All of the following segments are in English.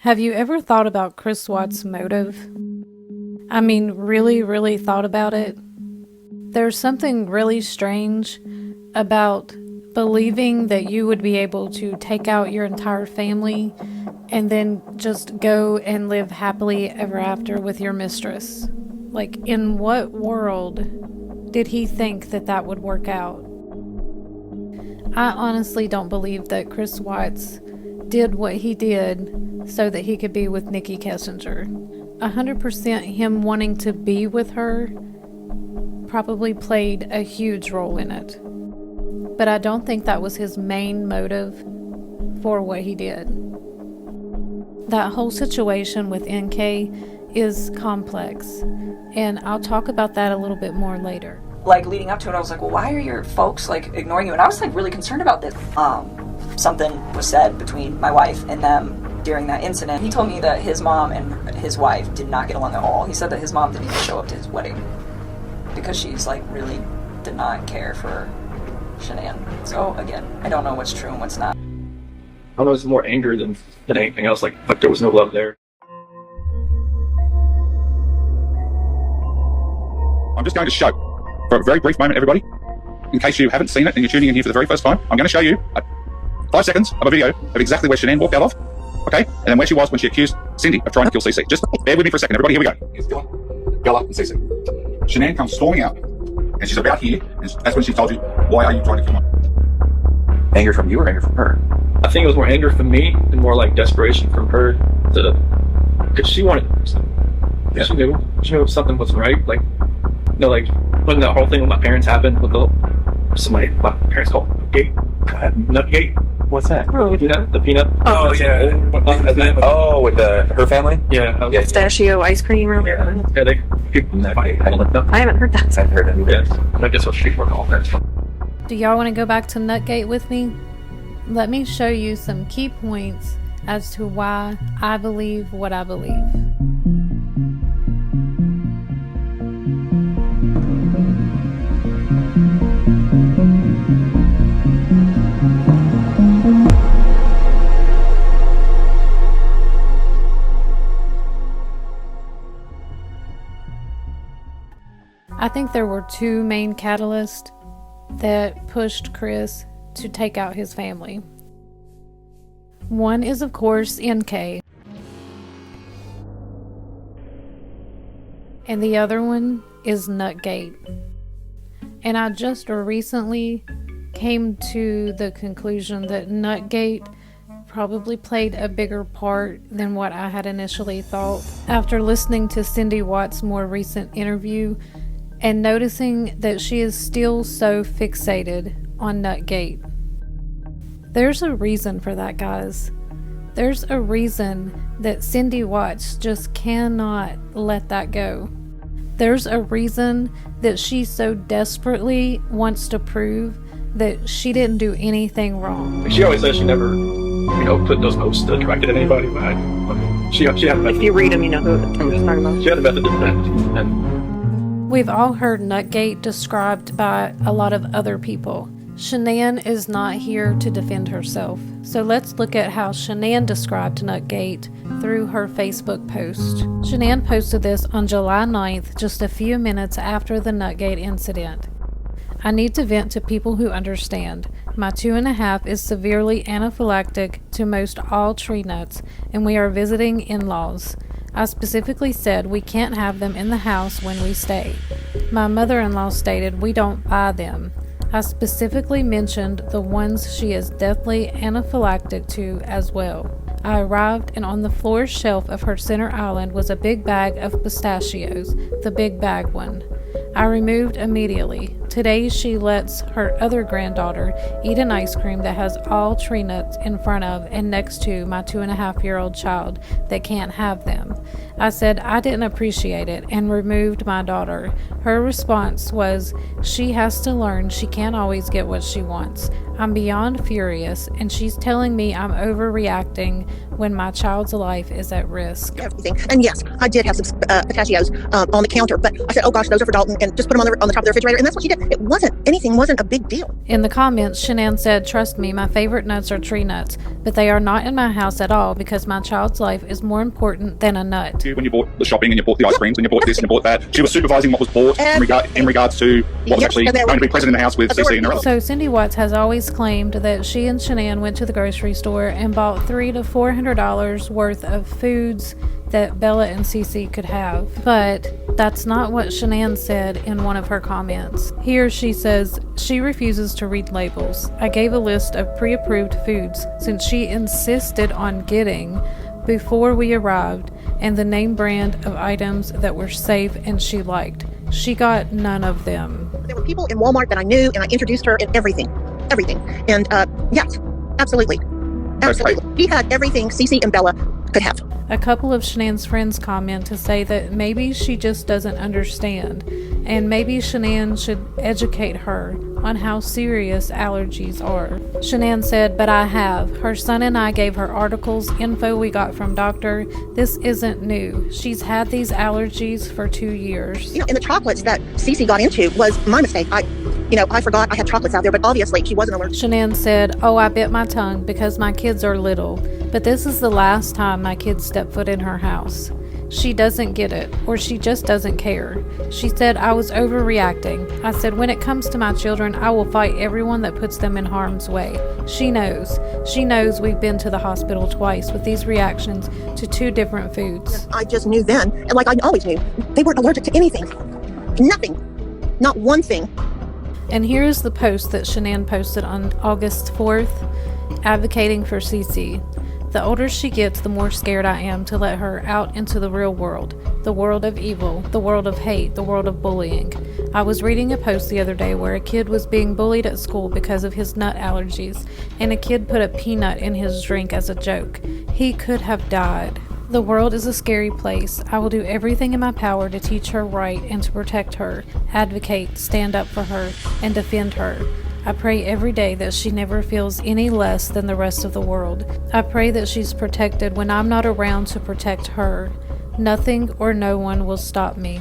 Have you ever thought about Chris Watts' motive? I mean, really, really thought about it? There's something really strange about believing that you would be able to take out your entire family and then just go and live happily ever after with your mistress. Like, in what world did he think that that would work out? I honestly don't believe that Chris Watts did what he did so that he could be with Nikki Kessinger. 100% him wanting to be with her probably played a huge role in it. But I don't think that was his main motive for what he did. That whole situation with NK is complex, and I'll talk about that a little bit more later. Like, leading up to it, I was like, well, why are your folks, like, ignoring you? And I was, like, really concerned about this. Something was said between my wife and them during that incident. He told me that his mom and his wife did not get along at all. He said that his mom didn't even show up to his wedding because she's, like, really did not care for Shanann. So, again, I don't know what's true and what's not. I don't know, it's more anger than anything else. Like there was no love there. I'm just going to show, for a very brief moment, everybody, in case you haven't seen it and you're tuning in here for the very first time, I'm going to show you 5 seconds of a video of exactly where Shanann walked out of, okay? And then where she was when she accused Cindy of trying to kill CC. Just bear with me for a second, everybody, here we go. Here's Bella and CC. Shanann comes storming out, and she's about here, and that's when she told you, why are you trying to kill me? Anger from you or anger from her? I think it was more anger from me and more like desperation from her because she wanted something. Yeah. She knew something wasn't right. Like, you know, like when that whole thing with my parents happened with my parents called Nutgate. What's that? Oh, you know, the peanut. Oh, yeah. Oh, with her family? Yeah. Pistachio ice cream or whatever. Yeah, they people I haven't heard that. I've heard it. Yes, I guess what people are called that. Do y'all want to go back to Nutgate with me? Let me show you some key points as to why I believe what I believe. I think there were two main catalysts that pushed Chris to take out his family. One is, of course, NK. And the other one is Nutgate. And I just recently came to the conclusion that Nutgate probably played a bigger part than what I had initially thought. After listening to Cindy Watts' more recent interview and noticing that she is still so fixated on Nutgate. There's a reason for that, guys. There's a reason that Cindy Watts just cannot let that go. There's a reason that she so desperately wants to prove that she didn't do anything wrong. She always says she never, put those posts directed at anybody, but she had a method. If you read them, you know who I'm talking about. She had a method to defend. And we've all heard Nutgate described by a lot of other people. Shanann is not here to defend herself. So let's look at how Shanann described Nutgate through her Facebook post. Shanann posted this on July 9th, just a few minutes after the Nutgate incident. I need to vent to people who understand. My 2.5 is severely anaphylactic to most all tree nuts, and we are visiting in-laws. I specifically said we can't have them in the house when we stay. My mother-in-law stated we don't buy them. I specifically mentioned the ones she is deathly anaphylactic to as well. I arrived, and on the floor shelf of her center island was a big bag of pistachios, the big bag one. I removed immediately. Today she lets her other granddaughter eat an ice cream that has all tree nuts in front of and next to my 2.5-year-old child that can't have them. I said I didn't appreciate it and removed my daughter. Her response was, she has to learn she can't always get what she wants. I'm beyond furious, and she's telling me I'm overreacting when my child's life is at risk. Everything. And yes, I did have some pistachios on the counter, but I said, oh gosh, those are for Dalton, and just put them on the top of the refrigerator, and that's what she did. Anything wasn't a big deal. In the comments, Shanann said, trust me, my favorite nuts are tree nuts, but they are not in my house at all because my child's life is more important than a nut. When you bought the shopping and you bought the ice creams and you bought this and you bought that, she was supervising what was bought in regards to what was actually going to be present in the house with CC and her relatives. So Cindy Watts has always claimed that she and Shanann went to the grocery store and bought $300 to $400 worth of foods that Bella and CC could have. But that's not what Shanann said in one of her comments. Here she says she refuses to read labels. I gave a list of pre-approved foods since she insisted on getting before we arrived, and the name brand of items that were safe and she liked. She got none of them. There were people in Walmart that I knew, and I introduced her in everything. And yes, absolutely. She had everything CC and Bella could have. A couple of Shanann's friends comment to say that maybe she just doesn't understand, and maybe Shanann should educate her on how serious allergies are. Shanann said, but I have. Her son and I gave her articles, info we got from doctor. This isn't new. She's had these allergies for 2 years. And the chocolates that CC got into was my mistake. I forgot I had chocolates out there, but obviously she wasn't allergic. Shanann said, oh, I bit my tongue because my kids are little, but this is the last time my kids step foot in her house. She doesn't get it, or she just doesn't care. She said I was overreacting. I said when it comes to my children, I will fight everyone that puts them in harm's way. She knows. She knows we've been to the hospital twice with these reactions to 2 different foods. I just knew then, and like I always knew, they weren't allergic to anything. Nothing. Not one thing. And here is the post that Shanann posted on August 4th, advocating for CC. The older she gets, the more scared I am to let her out into the real world, the world of evil, the world of hate, the world of bullying. I was reading a post the other day where a kid was being bullied at school because of his nut allergies, and a kid put a peanut in his drink as a joke. He could have died. The world is a scary place. I will do everything in my power to teach her right and to protect her, advocate, stand up for her, and defend her. I pray every day that she never feels any less than the rest of the world. I pray that she's protected when I'm not around to protect her. Nothing or no one will stop me.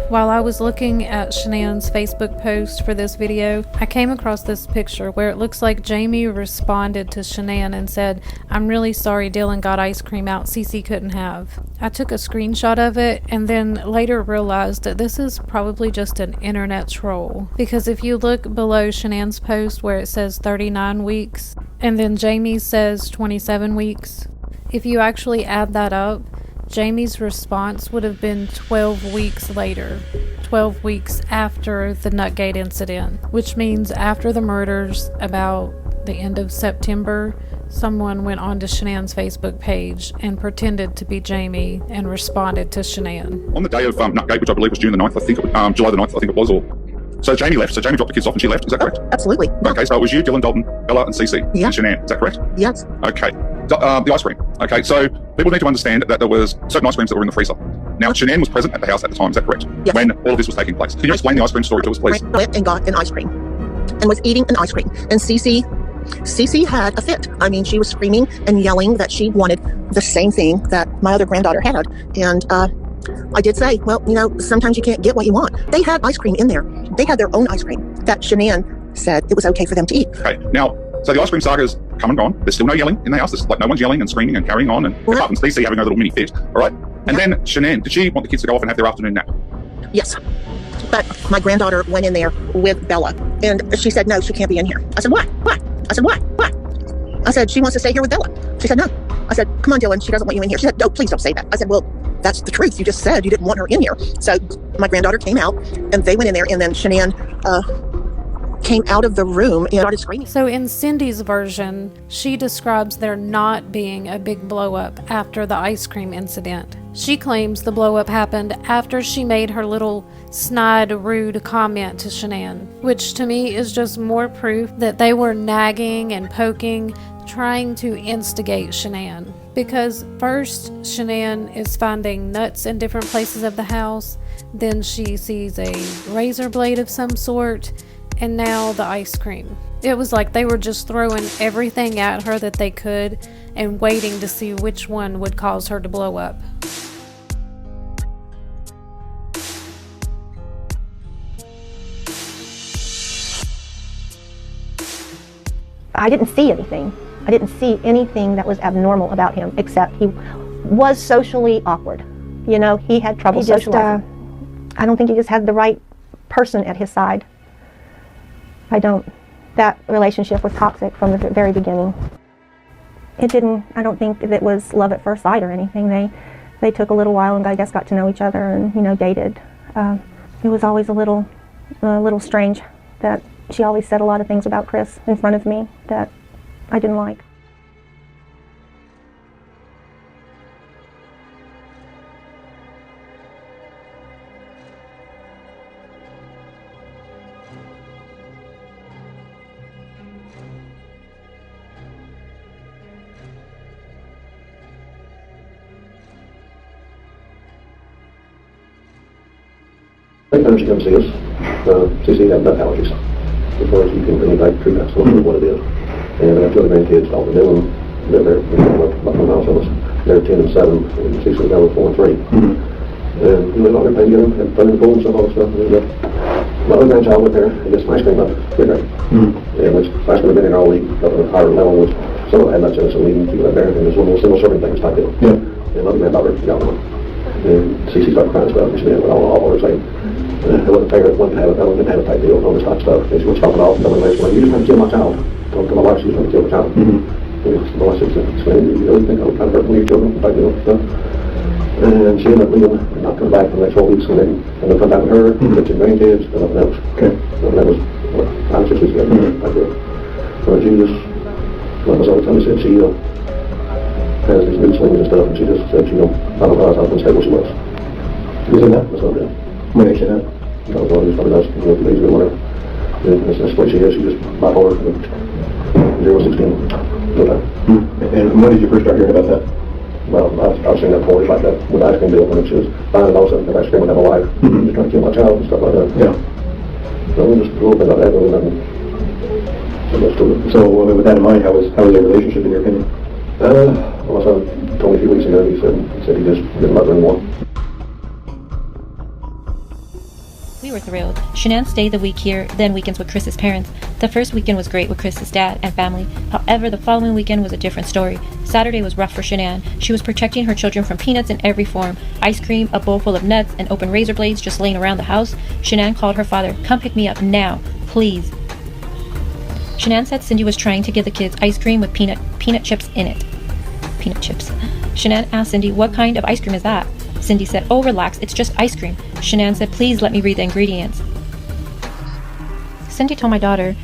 While I was looking at Shanann's Facebook post for this video, I came across this picture where it looks like Jamie responded to Shanann and said, I'm really sorry Dylan got ice cream out CC couldn't have. I took a screenshot of it and then later realized that this is probably just an internet troll. Because if you look below Shanann's post where it says 39 weeks and then Jamie says 27 weeks, if you actually add that up, Jamie's response would have been 12 weeks later, 12 weeks after the Nutgate incident, which means after the murders, about the end of September, someone went onto Shanann's Facebook page and pretended to be Jamie and responded to Shanann. On the day of Nutgate, which I believe was June the 9th, I think, July the 9th, I think it was, so Jamie left, so Jamie dropped the kids off and she left, is that correct? Absolutely. Okay, so it was you, Dylan, Dalton, Bella and CC, Yeah. and Shanann, is that correct? Yes. Okay. The ice cream. Okay, so people need to understand that there was certain ice creams that were in the freezer. Now, Shanann was present at the house at the time, is that correct? Yes. When all of this was taking place. Can you explain the ice cream story to us, please? Went and got an ice cream and was eating an ice cream. And CC had a fit. I mean, she was screaming and yelling that she wanted the same thing that my other granddaughter had. And I did say, well, sometimes you can't get what you want. They had ice cream in there. They had their own ice cream that Shanann said it was okay for them to eat. Okay, now, so the ice cream saga's come and gone. There's still no yelling in the house. There's no one's yelling and screaming and carrying on. And apart from CC having a little mini fit, all right? And then Shanann, did she want the kids to go off and have their afternoon nap? Yes. But my granddaughter went in there with Bella, and she said, no, she can't be in here. I said, what? I said, what? I said, she wants to stay here with Bella. She said, no. I said, come on, Dylan, she doesn't want you in here. She said, no, please don't say that. I said, well, that's the truth. You just said you didn't want her in here. So my granddaughter came out, and they went in there, and then Shanann came out of the room and started screaming. So in Cindy's version, she describes there not being a big blow up after the ice cream incident. She claims the blow up happened after she made her little snide, rude comment to Shanann, which to me is just more proof that they were nagging and poking, trying to instigate Shanann. Because first, Shanann is finding nuts in different places of the house, then she sees a razor blade of some sort, and now the ice cream. It was like they were just throwing everything at her that they could and waiting to see which one would cause her to blow up. I didn't see anything. I didn't see anything that was abnormal about him, except he was socially awkward. You know, he had trouble socializing. I don't think he just had the right person at his side. That relationship was toxic from the very beginning. I don't think it was love at first sight or anything. They took a little while and I guess got to know each other and, you know, dated. It was always a little strange that she always said a lot of things about Chris in front of me that I didn't like. They understand this. CC had nut allergies. As far as you can bring back treat, that's what it is. And I have two other grandkids, all of them, they're about 1 mile from us. They're 10 and 7, and CC was down with 4 and 3. And we went out there playing together, had fun in the pool and stuff, all that stuff. And, my other grandchild went there and gets some ice cream up quicker. And which ice cream had been there all week, up at a higher level, which some of it had nuts in it, so we didn't keep it there. And there's one little single serving things type deal. Yeah. And other granddaughter got one. And CC started crying about it, and she did all over saying, it wasn't fair, I wasn't going to have a type deal and all this type of stuff. And she was talking off and telling me, well, you just want to kill my child. Told my wife she was going to kill my child. My wife said, you really think I'm trying to hurt one of your children, type deal and stuff. And she ended up leaving and not coming back for the next 4 weeks. And then I'm going to come back with her, get your grandkids, and nothing else. Okay. And that was, 5 or 6 weeks ago, type deal. So she just, like all the time, she said she has these mood swings and stuff, and she just said she, I don't know how I was stay where she was. You said that? That's what I did. When did she say that? That was one of these probably last 2 days ago, whatever. That's the way she is. She's just bipolar, 0-16, no time. And when did you first start hearing about that? Well, I've seen that before, just like that with the ice cream deal, when she was finding all of a sudden the ice cream would have a life, just trying to kill my child and stuff like that. Yeah. So just a little bit about that, really nothing. So with that in mind, how was their relationship in your opinion? Well, my son told me a few weeks ago, he said he just didn't love her anymore. We were thrilled. Shanann stayed the week here, then weekends with Chris's parents. The first weekend was great with Chris's dad and family. However, the following weekend was a different story. Saturday was rough for Shanann. She was protecting her children from peanuts in every form. Ice cream, a bowl full of nuts, and open razor blades just laying around the house. Shanann called her father, "Come pick me up now, please." Shanann said Cindy was trying to give the kids ice cream with peanut chips in it. Peanut chips. Shanann asked Cindy, "What kind of ice cream is that?" Cindy said, "Oh, relax, it's just ice cream." Shanann said, "Please let me read the ingredients." Cindy told my daughter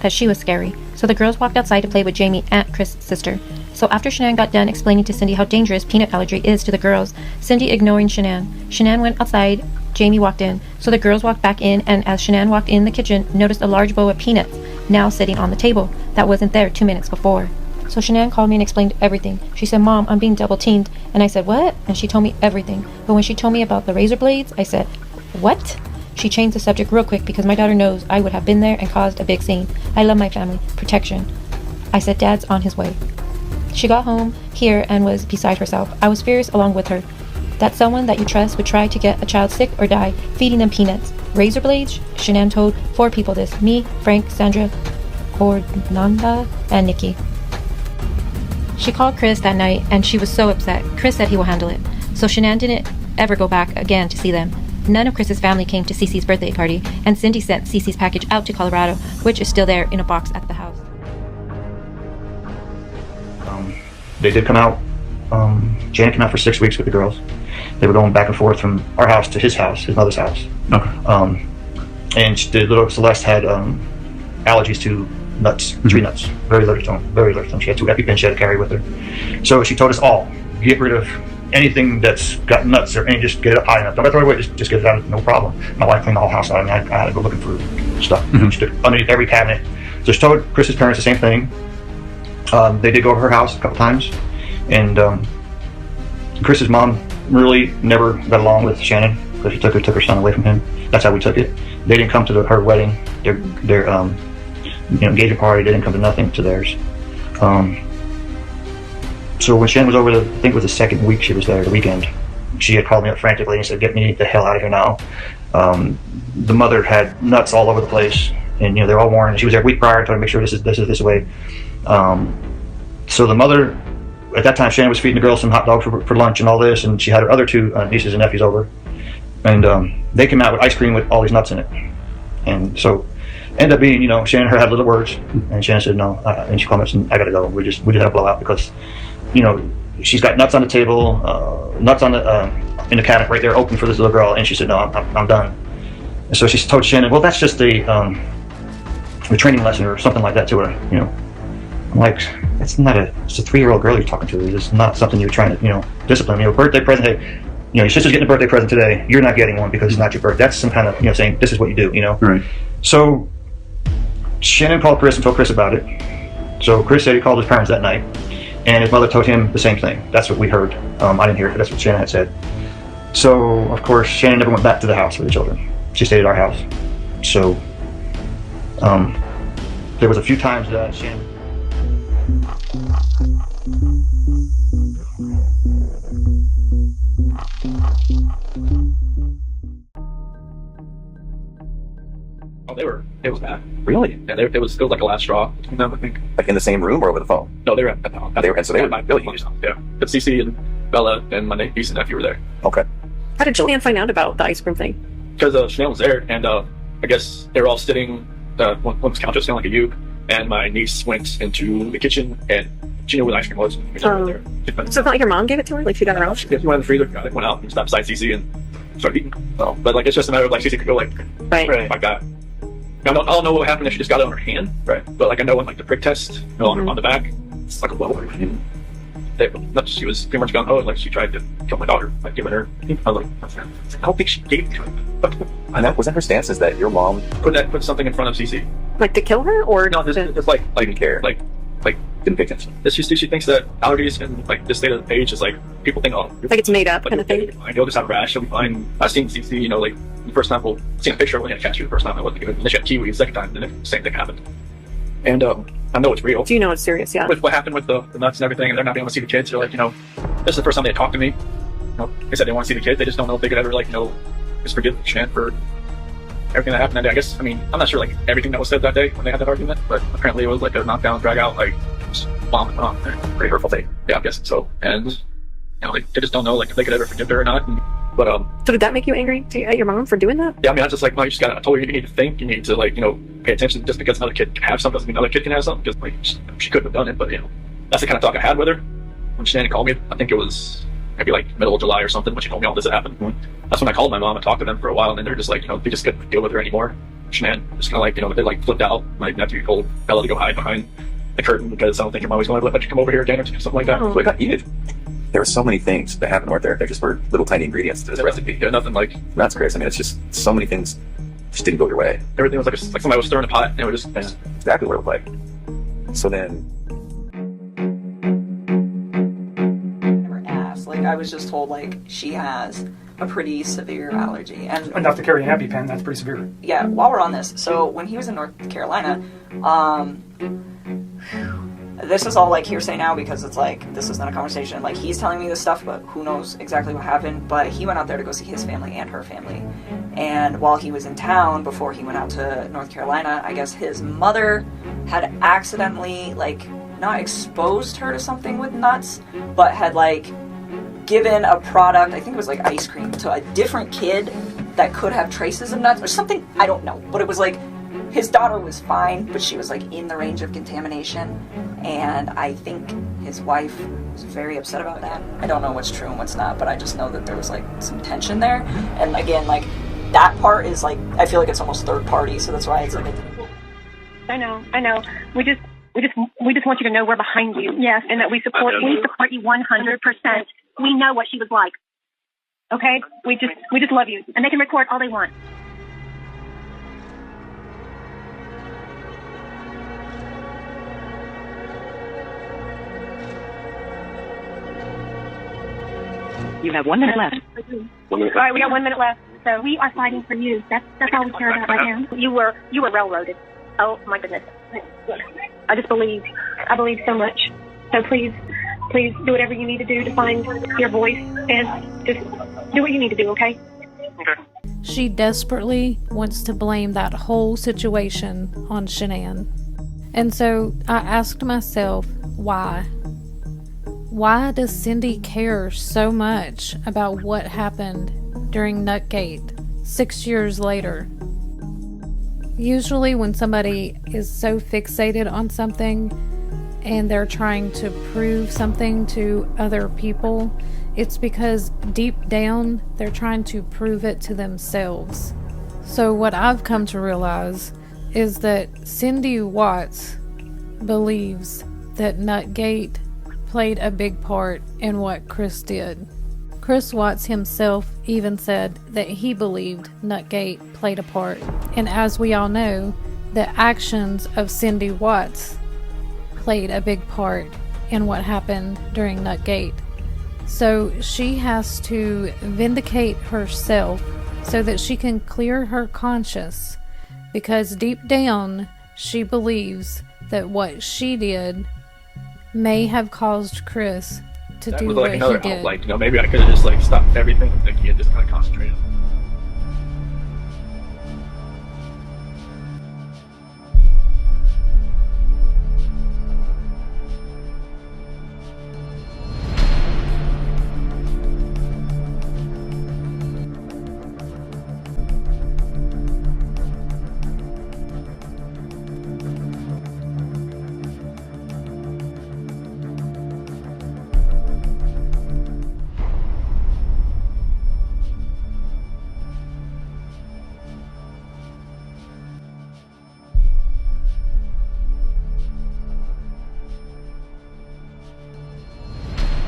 that she was scary, so the girls walked outside to play with Jamie, Aunt Chris' sister. So after Shanann got done explaining to Cindy how dangerous peanut allergy is to the girls, Cindy ignoring Shanann. Shanann went outside, Jamie walked in, so the girls walked back in, and as Shanann walked in the kitchen, noticed a large bowl of peanuts, now sitting on the table, that wasn't there 2 minutes before. So Shanann called me and explained everything. She said, "Mom, I'm being double teamed." And I said, "What?" And she told me everything. But when she told me about the razor blades, I said, "What?" She changed the subject real quick because my daughter knows I would have been there and caused a big scene. I love my family. Protection. I said, "Dad's on his way." She got home here and was beside herself. I was furious along with her. That someone that you trust would try to get a child sick or die, feeding them peanuts. Razor blades? Shanann told 4 people this. Me, Frank, Sandra, Ornanda, and Nikki. She called Chris that night, and she was so upset. Chris said he will handle it. So Shanann didn't ever go back again to see them. None of Chris's family came to Cece's birthday party, and Cindy sent Cece's package out to Colorado, which is still there in a box at the house. They did come out. Jan came out for 6 weeks with the girls. They were going back and forth from our house to his house, his mother's house. Okay. And the little Celeste had allergies to nuts, tree nuts, very allergic to them, very allergic to them. She had 2 EpiPens she had to carry with her. So she told us all, get rid of anything that's got nuts or any, just get it up high enough. Don't throw it away, just get it out, no problem. My wife cleaned the whole house out. I mean, I had to go looking for stuff. She took underneath every cabinet. So she told Chris's parents the same thing. They did go over her house a couple times, And Chris's mom really never got along with Shanann because she took her son away from him. That's how we took it. They didn't come to her wedding, their engagement party. They didn't come to nothing to theirs. So when Shanann was over I think it was the second week she was there, the weekend, she had called me up frantically and said, "Get me the hell out of here now." The mother had nuts all over the place, and they're all worn. She was there a week prior, trying to make sure this is this way. So the mother, at that time, Shanann was feeding the girls some hot dogs for lunch and all this, and she had her other two nieces and nephews over, and they came out with ice cream with all these nuts in it. And so ended up being, Shanann and her had little words, and Shanann said no, and she called me and said, "I gotta go." We just had a blowout because, she's got nuts on the table, nuts on the in the cabinet right there, open for this little girl, and she said, "No, I'm done." And so she told Shanann, "Well, that's just a training lesson or something like that to her." I'm like, it's a 3-year-old girl you're talking to. It's not something you're trying to, discipline. Birthday present. Hey, your sister's getting a birthday present today. You're not getting one because it's not your birthday. That's some kind of, saying this is what you do. Right. So Shanann called Chris and told Chris about it. So Chris said he called his parents that night, and his mother told him the same thing. That's what we heard. I didn't hear it, but that's what Shanann had said. So of course Shanann never went back to the house with the children. She stayed at our house. So there was a few times that Shanann. Oh, it was bad. Really? Yeah, it was like a last straw between them, I think. Like in the same room or over the phone? No, they were at the house. So they were really yeah. But Cece and Bella and my niece and nephew were there. Okay. How did Shanann find out about the ice cream thing? Because Shanann was there, and I guess they were all sitting, one was couch was kind of like a U, and my niece went into the kitchen, and she knew where the ice cream was. So it's not like your mom gave it to her? Like she got her own? She went in the freezer, got it, went out, and stopped beside Cece and started eating. So, but it's just a matter of Cece could go like that. I don't know what happened if she just got it on her hand, right? But I know when the prick test on the back, it's like a blow. She was pretty much gung-ho, she tried to kill my daughter by giving her. I was like, I don't think she gave it to her. And was that her stance? Is that your mom put something in front of Cece? Like to kill her, or no? Just didn't care. Didn't pay attention. She thinks that allergies and this state of the page is people think, oh, it's made up kind of thing. You'll just have a rash. You'll be fine. I've seen Cece, the first time seen a picture when I had catch you the first time I wasn't good. And then she had kiwi the second time, and then the same thing happened. And I know it's real. Do you know it's serious? Yeah. With what happened with the nuts and everything, and they're not being able to see the kids. They're like, this is the first time they talked to me. They said they want to see the kids. They just don't know if they could ever just forgive Shanann for everything that happened that day. I guess, I'm not sure everything that was said that day when they had that argument, but apparently it was a knockdown, drag out, bomb went on. Pretty hurtful thing. Yeah, I'm guessing so. And they just don't know if they could ever forgive her or not. But so did that make you angry at your mom for doing that? Yeah, I was just you just I told her you need to think, you need to pay attention. Just because another kid can have something doesn't mean another kid can have something. Because she couldn't have done it, but that's the kind of talk I had with her when Shanann called me. I think it was maybe middle of July or something when she told me all this had happened. That's when I called my mom and talked to them for a while, and then they're just they just couldn't deal with her anymore. Shanann just kind of they flipped out. My nephew told Bella to go hide behind the curtain because I don't think your mom was going to let you come over here again or something like that. So there were so many things that happened right there. There just were little tiny ingredients to this recipe. Yeah, nothing that's crazy. It's just so many things just didn't go your way. Everything was like somebody was stirring a pot, and it was just exactly what it looked like. So then, never asked. I was just told she has a pretty severe allergy, and enough to carry a EpiPen. That's pretty severe. Yeah. While we're on this, so when he was in North Carolina, this is all hearsay now because it's this is not a conversation. He's telling me this stuff, but who knows exactly what happened. But he went out there to go see his family and her family. And while he was in town, before he went out to North Carolina, I guess his mother had accidentally, not exposed her to something with nuts, but had, given a product, I think it was ice cream, to a different kid that could have traces of nuts or something. I don't know. But it was his daughter was fine, but she was in the range of contamination, and I think his wife was very upset about that. I don't know what's true and what's not, but I just know that there was some tension there, and again, that part is I feel it's almost third party, so that's why it's I know. We just want you to know we're behind you. Yes, and that we support you 100%. We know what she was like. Okay, we just love you, and they can record all they want. You have 1 minute left. All right, we got 1 minute left. So we are fighting for you. That's all we care about right now. You were railroaded. Oh my goodness. I believe so much. So please do whatever you need to do to find your voice and just do what you need to do, okay? Okay. She desperately wants to blame that whole situation on Shanann. And so I asked myself, why? Why does Cindy care so much about what happened during Nutgate 6 years later? Usually when somebody is so fixated on something and they're trying to prove something to other people, it's because deep down they're trying to prove it to themselves. So what I've come to realize is that Cindy Watts believes that Nutgate played a big part in what Chris did. Chris Watts himself even said that he believed Nutgate played a part. And as we all know, the actions of Cindy Watts played a big part in what happened during Nutgate. So she has to vindicate herself so that she can clear her conscience, because deep down she believes that what she did may have caused Chris to That do was what like another he did. like, maybe I could have just like stopped everything with Nikki and just kind of concentrated.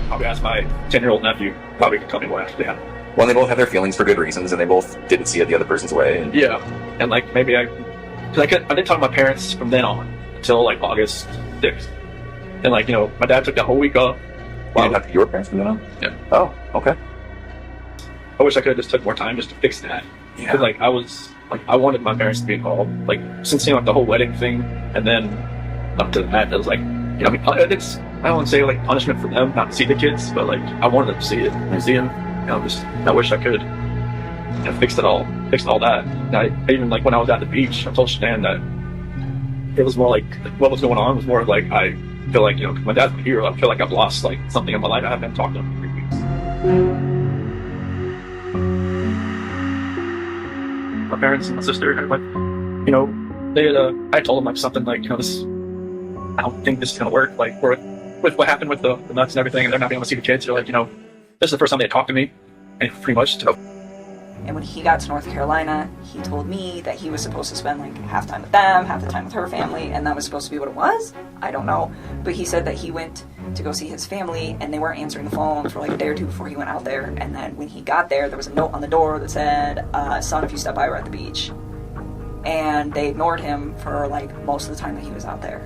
Probably ask my 10-year-old nephew. Probably could tell me what actually happened. Well, they both have their feelings for good reasons, and they both didn't see it the other person's way. And yeah, and like maybe I didn't talk to my parents from then on until like August 6th. And like, my dad took that whole week off. You didn't talk to your parents from then on? Yeah. Oh, okay. I wish I could have just took more time just to fix that. Yeah. Because I wanted my parents to be involved. Like, since like the whole wedding thing, and then up to that, it was like, it's, I don't want to say like punishment for them not to see the kids, but like I wanted them to see it. See them. I wish I could have fixed all that. And I even like when I was at the beach, I told Shanann that it was more like what was going on was more like I feel like my dad's my hero. I feel like I've lost like something in my life. I haven't talked to him in 3 weeks. My parents and my sister, I told them like something like this. I don't think this is gonna work. Like with what happened with the nuts and everything, and they're not being able to see the kids. They're like, this is the first time they talked to me, and pretty much. And when he got to North Carolina, he told me that he was supposed to spend like half time with them, half the time with her family, and that was supposed to be what it was. I don't know, but he said that he went to go see his family, and they weren't answering the phone for like a day or two before he went out there. And then when he got there was a note on the door that said, "Son, if you step by, we're at the beach." And they ignored him for like most of the time that he was out there.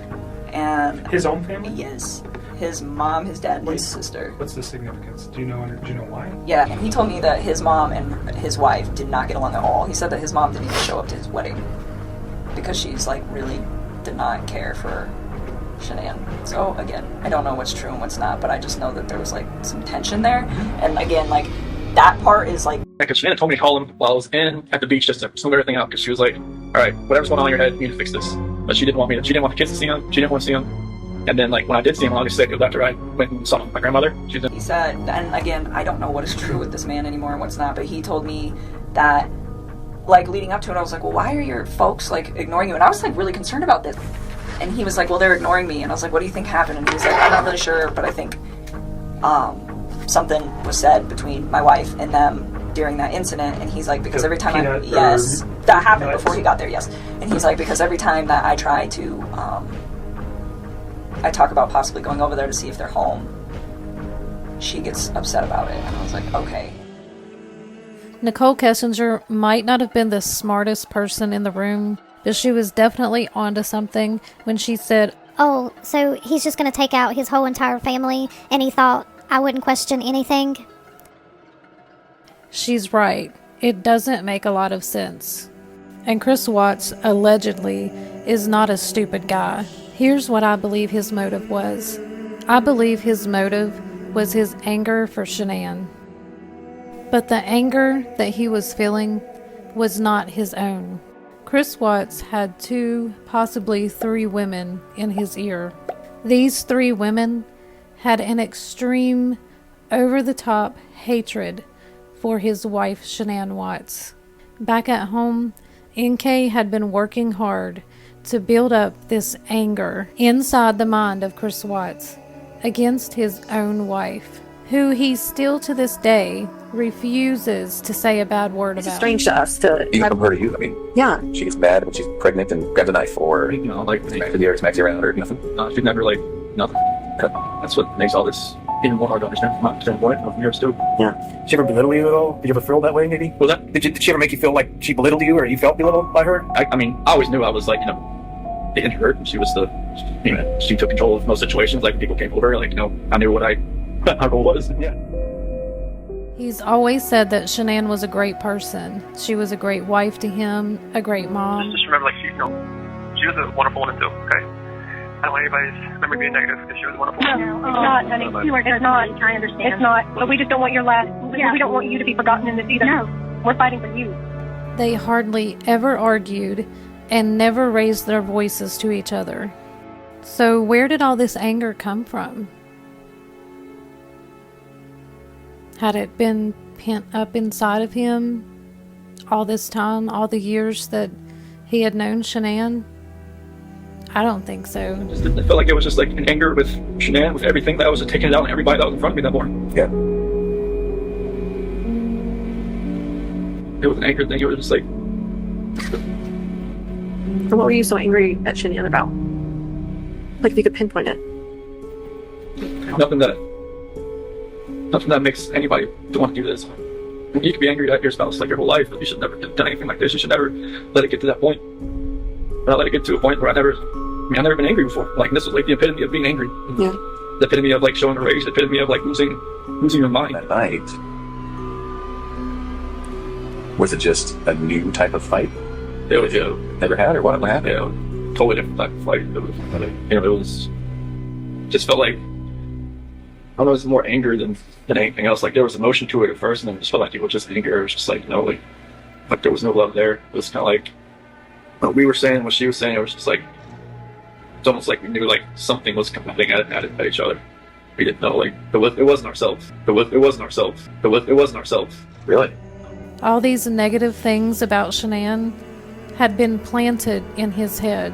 And his own family? Yes. His mom, his dad, and his sister. What's the significance? Do you know why? Yeah, and he told me that his mom and his wife did not get along at all. He said that his mom didn't even show up to his wedding because she's like really did not care for Shanann. So again, I don't know what's true and what's not, but I just know that there was like some tension there. And again, like that part is like. Because Shanann told me to call him while I was at the beach just to smooth everything out, because she was like, all right, whatever's going on in your head, you need to fix this. But she didn't want the kids to see him. She didn't want to see him. And then, like, when I did see him on August 6th, it was after I went and saw my grandmother. He said, and again, I don't know what is true with this man anymore and what's not, but he told me that, like, leading up to it, I was like, well, why are your folks, like, ignoring you? And I was, like, really concerned about this. And he was like, well, they're ignoring me. And I was like, what do you think happened? And he was like, I'm not really sure, but I think something was said between my wife and them during that incident. And he's like, because every time that happened before he got there, yes. And he's like, because every time that I try to, I talk about possibly going over there to see if they're home, she gets upset about it. And I was like, okay. Nikki Kessinger might not have been the smartest person in the room, but she was definitely onto something when she said, oh, so he's just going to take out his whole entire family, and he thought I wouldn't question anything? She's right. It doesn't make a lot of sense. And Chris Watts, allegedly, is not a stupid guy. Here's what I believe his motive was. I believe his motive was his anger for Shanann. But the anger that he was feeling was not his own. Chris Watts had 2, possibly 3 women in his ear. These 3 women had an extreme, over-the-top hatred for his wife, Shanann Watts. Back at home, NK had been working hard to build up this anger inside the mind of Chris Watts against his own wife, who he still to this day refuses to say a bad word about. It's strange to us to... Even from her to you, I mean, yeah. She gets mad when she's pregnant and grabs a knife, or like smacks you around, or nothing. She never nothing. That's what makes all this even more hard to understand from my standpoint of yours too. Yeah. Did she ever belittle you at all? Did you ever feel that way, maybe? Was that? Did she ever make you feel like she belittled you, or you felt belittled by her? I mean, I always knew I was like, the introvert, and she was she took control of most situations. Like, people came over, like, I knew what my goal was. Yeah. He's always said that Shanann was a great person. She was a great wife to him, a great mom. Just remember, like, she was a wonderful woman too, okay? I don't want anybody's memory being negative, because she was wonderful. No, it's not, honey. It's not. I understand. It's not. But we just don't want your last. Yeah. We don't want you to be forgotten in this either. No. We're fighting for you. They hardly ever argued and never raised their voices to each other. So where did all this anger come from? Had it been pent up inside of him all this time, all the years that he had known Shanann? I don't think so. I felt like it was just like an anger with Shanann, with everything that I was just taking it out on everybody that was in front of me that morning. Yeah. It was an anger thing. It was just like... So what were you so angry at Shanann about? Like, if you could pinpoint it. Nothing that makes anybody want to do this. You could be angry at your spouse like your whole life, but you should never have done anything like this. You should never let it get to that point. But I let it get to a point where I've never been angry before. Like, this was like the epitome of being angry. Yeah. The epitome of like showing rage. The epitome of like losing your mind. That night, was it just a new type of fight? It was, never had, or what happened? Yeah, totally different type of fight. It was just felt like, I don't know, it was more anger than anything else. Like, there was emotion to it at first, and then it just felt like it was just anger. It was just like, like there was no love there. It was kind of like what we were saying, what she was saying. It was just like, it's almost like we knew like something was coming at each other. We didn't know, like, it wasn't ourselves. It wasn't ourselves. It wasn't ourselves. Really? All these negative things about Shanann had been planted in his head.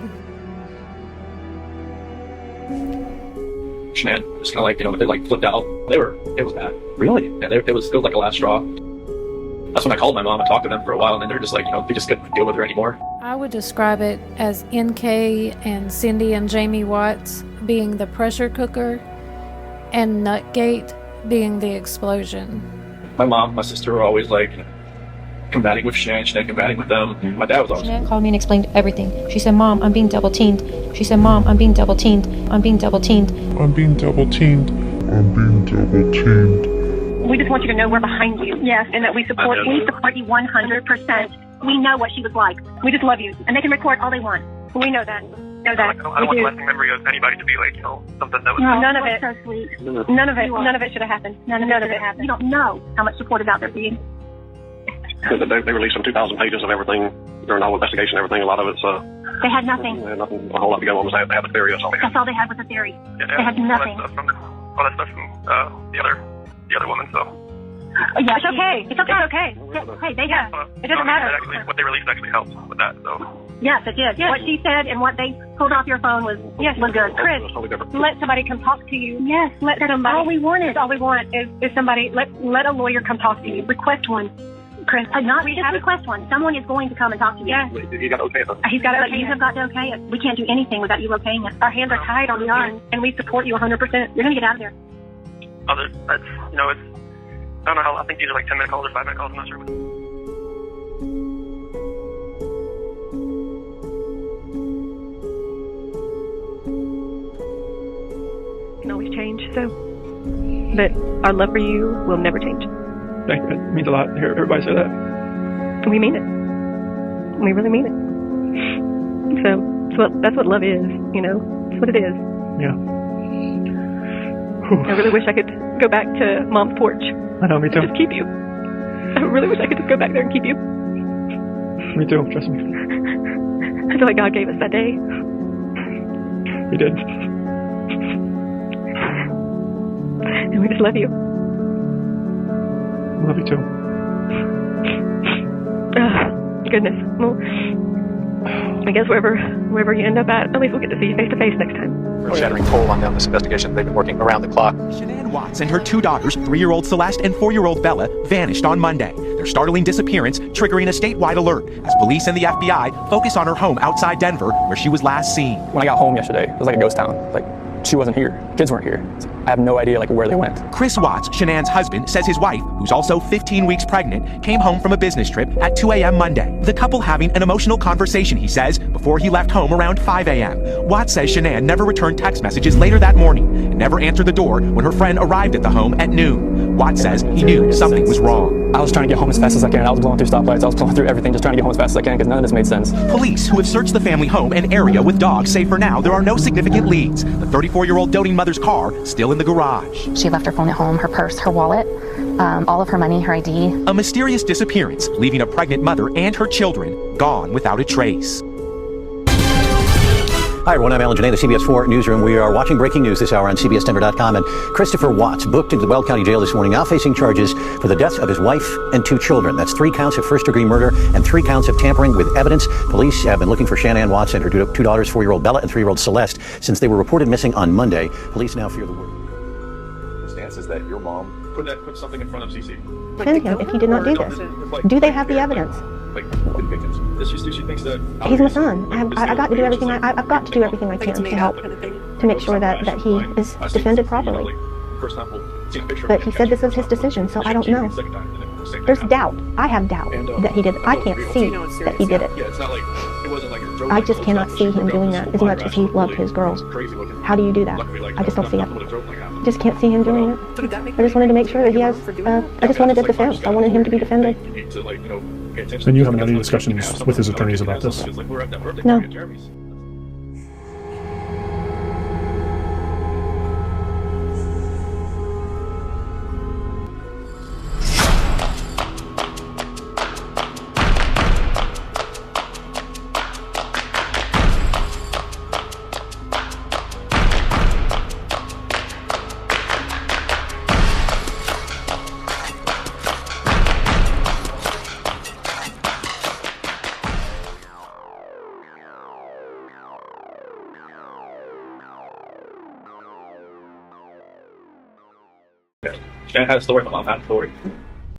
Shanann just kind of like, they like flipped out. It was bad. Really? Yeah, it was like a last straw. That's when I called my mom and talked to them for a while, and then they're just like, they just couldn't deal with her anymore. I would describe it as NK and Cindy and Jamie Watts being the pressure cooker and Nutgate being the explosion. My mom, my sister were always like combating with Shanann combating with them. My dad was always... Shanann called me and explained everything. She said, "Mom, I'm being double-teamed." She said, "Mom, I'm being double-teamed. I'm being double-teamed. I'm being double-teamed. I'm being double-teamed." We just want you to know we're behind you. Yes, and that we support you 100%. We know what she was like. We just love you. And they can record all they want. We know that. I don't want the lasting memory of anybody to be like, something that was... No, none of it. So sweet. None of it should have happened. None of it happened. You don't know how much support is out there for you. They released some 2,000 pages of everything during the whole investigation and everything. A lot of it's... They had nothing. They had nothing. A whole lot to go on. They had the theory. That's all they had. That's all they had was a theory. Yeah, they had nothing. All that stuff from the other woman, so... Yeah, it's okay. It's okay. Hey, they have. It doesn't matter. What they released actually helped with that, so... Yes, it did. Yes. What she said and what they pulled off your phone was good. Chris, let somebody come talk to you. Yes, let somebody. All we want is somebody. Let a lawyer come talk to you. Request one. Chris, not just request one. Someone is going to come and talk to you. Yes. He got to okay it. He's got to okay it. You have got to okay it. We can't do anything without you okaying it. Our hands are tied on yours, and we support you 100%. You're going to get out of there. That's, it's... I don't know how, I think these are like 10-minute calls or 5-minute calls, I'm not sure. Can always change, but our love for you will never change. Thank you. It means a lot to hear everybody say that. We mean it. We really mean it. So that's what love is, you know. That's what it is. Yeah. I really wish I could go back to Mom's porch. I know, me too. And just keep you. I really wish I could just go back there and keep you. Me too, trust me. I feel like God gave us that day. He did. And we just love you. Love you too. Goodness. Well, I guess wherever you end up at least we'll get to see you face to face next time. Shattering toll on them. This investigation, they've been working around the clock. Shanann Watts and her 2 daughters, 3-year-old Celeste and 4-year-old Bella, vanished on Monday. Their startling disappearance triggering a statewide alert as police and the FBI focus on her home outside Denver, where she was last seen. When I got home yesterday, it was like a ghost town. Like, she wasn't here. Kids weren't here. I have no idea where they went. Chris Watts, Shanann's husband, says his wife, who's also 15 weeks pregnant, came home from a business trip at 2 a.m. Monday. The couple having an emotional conversation, he says, before he left home around 5 a.m. Watts says Shanann never returned text messages later that morning and never answered the door when her friend arrived at the home at noon. Watts says he knew something was wrong. I was trying to get home as fast as I can. I was blowing through stoplights. I was blowing through everything, just trying to get home as fast as I can because none of this made sense. Police who have searched the family home and area with dogs say for now there are no significant leads. The 34-year-old doting mother's car still in the garage. She left her phone at home, her purse, her wallet, all of her money, her ID. A mysterious disappearance, leaving a pregnant mother and her children gone without a trace. Hi, everyone. I'm Alan Janae, the CBS 4 newsroom. We are watching breaking news this hour on CBSDenver.com. And Christopher Watts, booked into the Weld County Jail this morning, now facing charges for the deaths of his wife and 2 children. That's 3 counts of first-degree murder and 3 counts of tampering with evidence. Police have been looking for Shanann Watts and her 2 daughters, 4-year-old Bella and 3-year-old Celeste, since they were reported missing on Monday. Police now fear the worst. The stance is that your mom Put something in front of CC. Defend him if he did not do this. Do they have the evidence? Like victims. She thinks that He's my son. I got to do everything. I've got to do everything I can to help to make sure that he is defended properly. But he said this was his decision, so I don't know. There's doubt. I have doubt that he did it. I can't see that he did it. I just cannot see him doing that as much as he loved his girls. How do you do that? I just don't see it. I just can't see him doing it. I just wanted to make sure that he has, I just wanted a defense. I wanted him to be defended. And you haven't had any discussions with his attorneys about this? No. Shanann had a story, my mom had a story.